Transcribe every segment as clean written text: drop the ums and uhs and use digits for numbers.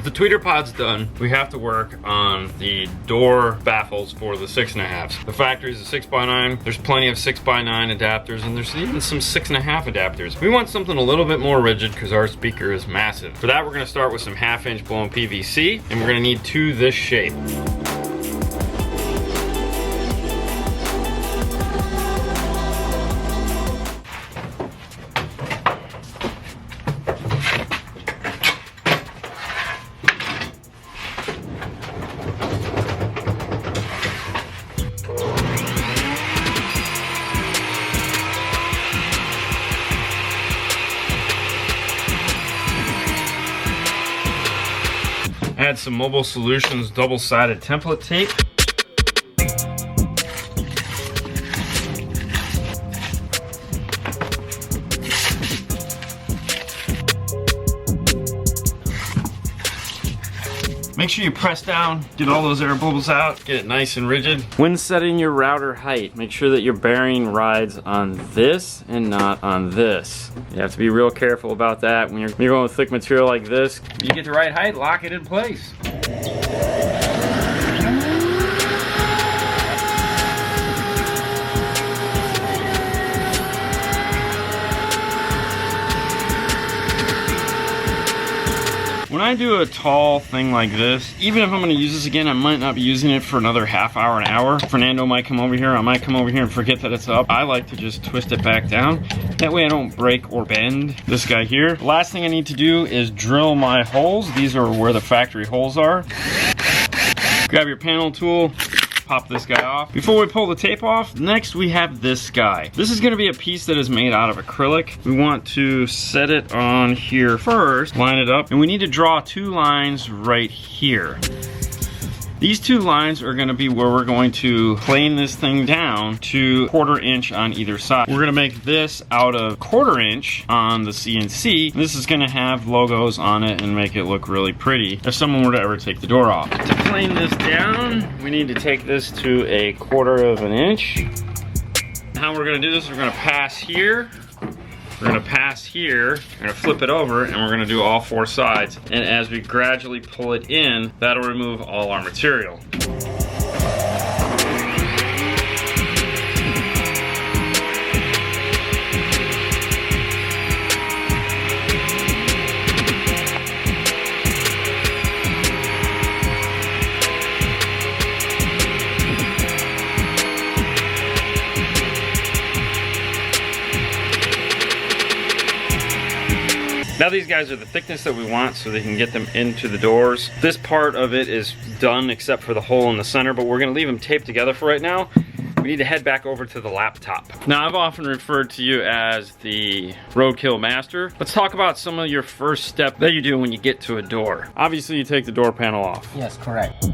With the tweeter pods done, we have to work on the door baffles for the 6.5s. The factory is a 6x9. There's plenty of 6x9 adapters, and there's even some 6.5 adapters. We want something a little bit more rigid because our speaker is massive. For that, we're gonna start with some 1/2-inch blown PVC, and we're gonna need two this shape. Add some Mobile Solutions double-sided template tape. Make sure you press down, get all those air bubbles out, get it nice and rigid. When setting your router height, make sure that your bearing rides on this and not on this. You have to be real careful about that. When you're going with thick material like this, you get the right height, lock it in place. When I do a tall thing like this, even if I'm gonna use this again, I might not be using it for another half hour, an hour. Fernando might come over here, I might come over here and forget that it's up. I like to just twist it back down. That way I don't break or bend this guy here. The last thing I need to do is drill my holes. These are where the factory holes are. Grab your panel tool, pop this guy off. Before we pull the tape off, next we have this guy. This is gonna be a piece that is made out of acrylic. We want to set it on here first, line it up, and we need to draw two lines right here. These two lines are gonna be where we're going to plane this thing down to 1/4 inch on either side. We're gonna make this out of 1/4 inch on the CNC. This is gonna have logos on it and make it look really pretty if someone were to ever take the door off. To plane this down, we need to take this to a 1/4 inch. How we're gonna do this, we're gonna pass here. We're gonna pass here, we're gonna flip it over, and we're gonna do all 4 sides. And as we gradually pull it in, that'll remove all our material. Now these guys are the thickness that we want so they can get them into the doors. This part of it is done except for the hole in the center, but we're gonna leave them taped together for right now. We need to head back over to the laptop. Now I've often referred to you as the roadkill master. Let's talk about some of your first step that you do when you get to a door. Obviously you take the door panel off. Yes, correct.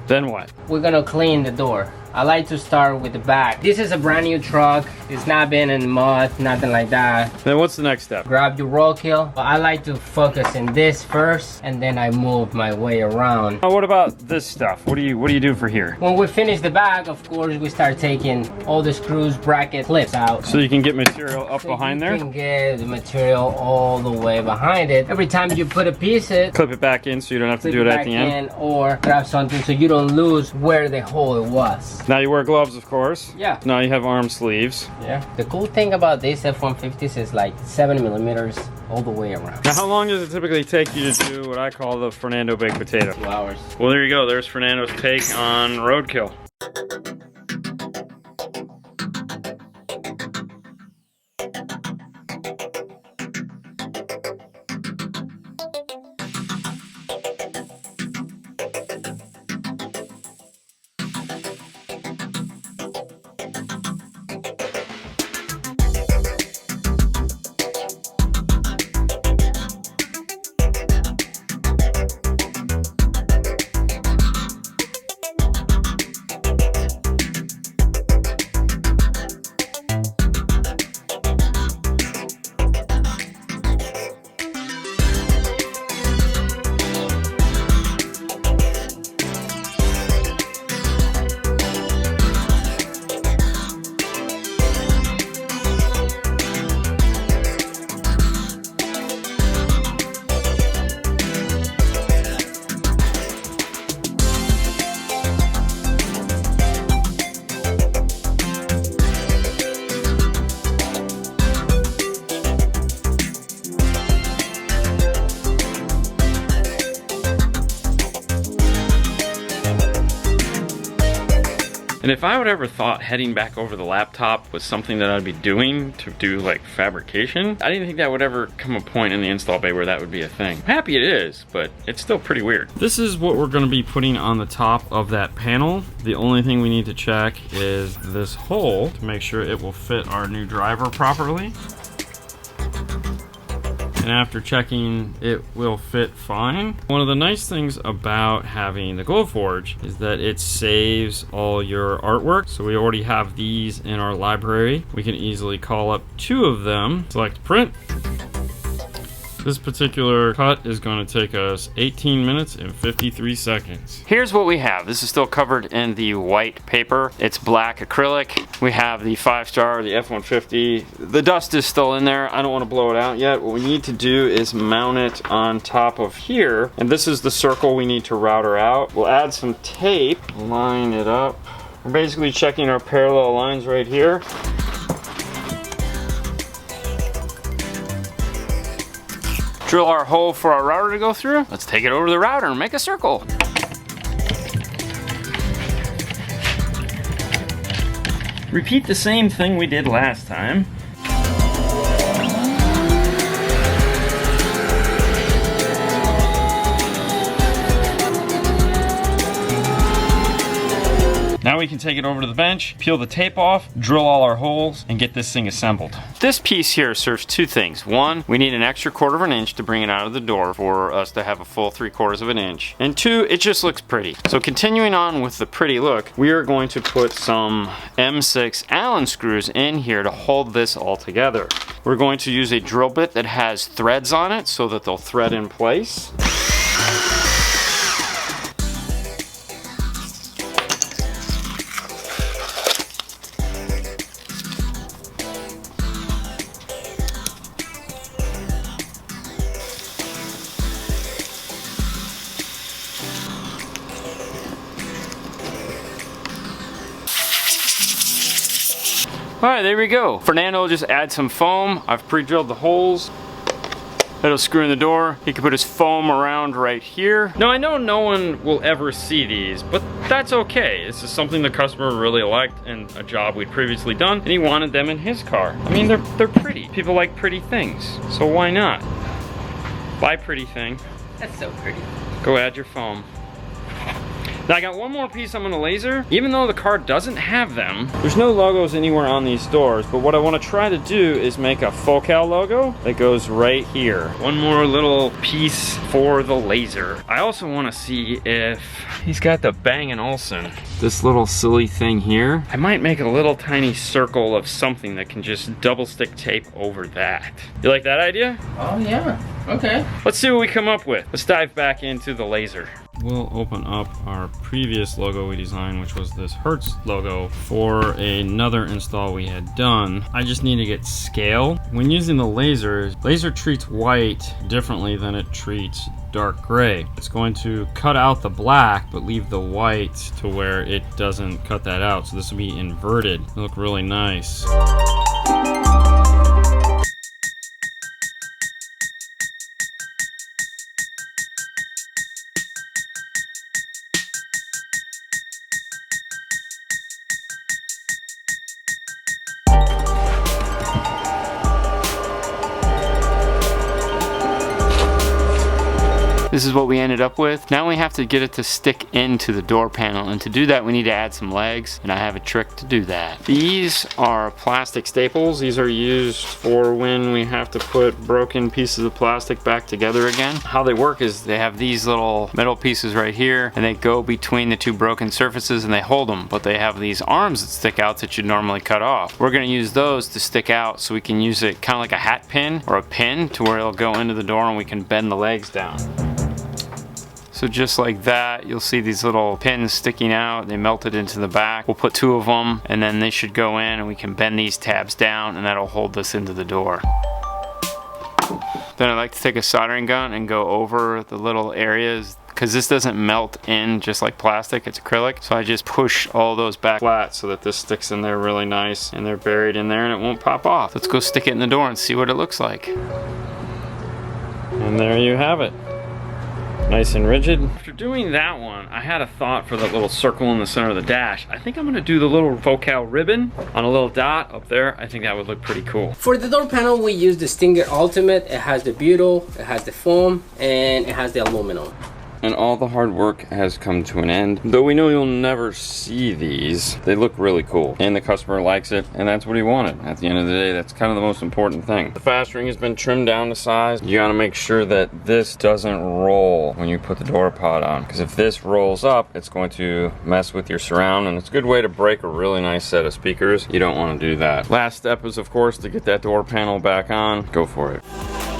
Then what? We're gonna clean the door. I like to start with the back. This is a brand new truck. It's not been in mud, nothing like that. Then what's the next step? Grab your roadkill. I like to focus in this first, and then I move my way around. Now what about this stuff? What do you do for here? When we finish the back, of course, we start taking all the screws, bracket, clips out. So you can get material up behind there? You can get the material all the way behind it. Every time you put a piece in, clip it back in so you don't have to do it at the end? Or grab something so you don't lose where the hole was. Now you wear gloves, of course. Yeah. Now you have arm sleeves. Yeah. The cool thing about these F150s is like 7mm all the way around. Now how long does it typically take you to do what I call the Fernando baked potato? 2 hours. Well, there you go. There's Fernando's take on roadkill. And if I would ever thought heading back over the laptop was something that I'd be doing to do like fabrication, I didn't think that would ever come a point in the install bay where that would be a thing. I'm happy it is, but it's still pretty weird. This is what we're gonna be putting on the top of that panel. The only thing we need to check is this hole to make sure it will fit our new driver properly. And after checking, it will fit fine. One of the nice things about having the Glowforge is that it saves all your artwork. So we already have these in our library. We can easily call up 2 of them, select print. This particular cut is going to take us 18 minutes and 53 seconds. Here's what we have. This is still covered in the white paper. It's black acrylic. We have the 5-star, the F150. The dust is still in there. I don't want to blow it out yet. What we need to do is mount it on top of here. And this is the circle we need to router out. We'll add some tape, line it up. We're basically checking our parallel lines right here. Drill our hole for our router to go through. Let's take it over to the router and make a circle. Repeat the same thing we did last time. Now we can take it over to the bench, peel the tape off, drill all our holes, and get this thing assembled. This piece here serves 2 things. One, we need an extra 1/4 inch to bring it out of the door for us to have a full 3/4 inch. And 2, it just looks pretty. So continuing on with the pretty look, we are going to put some M6 Allen screws in here to hold this all together. We're going to use a drill bit that has threads on it so that they'll thread in place. Alright, there we go. Fernando will just add some foam. I've pre-drilled the holes. That'll screw in the door. He can put his foam around right here. Now I know no one will ever see these, but that's okay. This is something the customer really liked and a job we'd previously done, and he wanted them in his car. I mean, they're pretty. People like pretty things, so why not? Buy pretty thing. That's so pretty. Go add your foam. Now I got one more piece I'm gonna laser. Even though the car doesn't have them, there's no logos anywhere on these doors, but what I wanna try to do is make a Focal logo that goes right here. One more little piece for the laser. I also wanna see if he's got the Bang & Olufsen. This little silly thing here. I might make a little tiny circle of something that can just double stick tape over that. You like that idea? Oh yeah, okay. Let's see what we come up with. Let's dive back into the laser. We'll open up our previous logo we designed, which was this Hertz logo for another install we had done. I just need to get scale. When using the laser treats white differently than it treats dark gray. It's going to cut out the black but leave the white to where it doesn't cut that out. So this will be inverted. It'll look really nice. This is what we ended up with. Now we have to get it to stick into the door panel, and to do that we need to add some legs, and I have a trick to do that. These are plastic staples. These are used for when we have to put broken pieces of plastic back together again. How they work is they have these little metal pieces right here, and they go between the 2 broken surfaces and they hold them, but they have these arms that stick out that you'd normally cut off. We're gonna use those to stick out so we can use it kind of like a hat pin or a pin to where it'll go into the door and we can bend the legs down. So just like that, you'll see these little pins sticking out. They melted into the back. We'll put 2 of them, and then they should go in, and we can bend these tabs down, and that'll hold this into the door. Then I like to take a soldering gun and go over the little areas, because this doesn't melt in just like plastic, it's acrylic. So I just push all those back flat so that this sticks in there really nice, and they're buried in there and it won't pop off. Let's go stick it in the door and see what it looks like. And there you have it. Nice and rigid. After doing that one, I had a thought for the little circle in the center of the dash. I think I'm gonna do the little Focal ribbon on a little dot up there. I think that would look pretty cool. For the door panel, we use the Stinger Ultimate. It has the butyl, it has the foam, and it has the aluminum. And all the hard work has come to an end. Though we know you'll never see these, they look really cool. And the customer likes it, and that's what he wanted. At the end of the day, that's kind of the most important thing. The fast ring has been trimmed down to size. You gotta make sure that this doesn't roll when you put the door pod on. Because if this rolls up, it's going to mess with your surround, and it's a good way to break a really nice set of speakers. You don't wanna do that. Last step is, of course, to get that door panel back on. Go for it.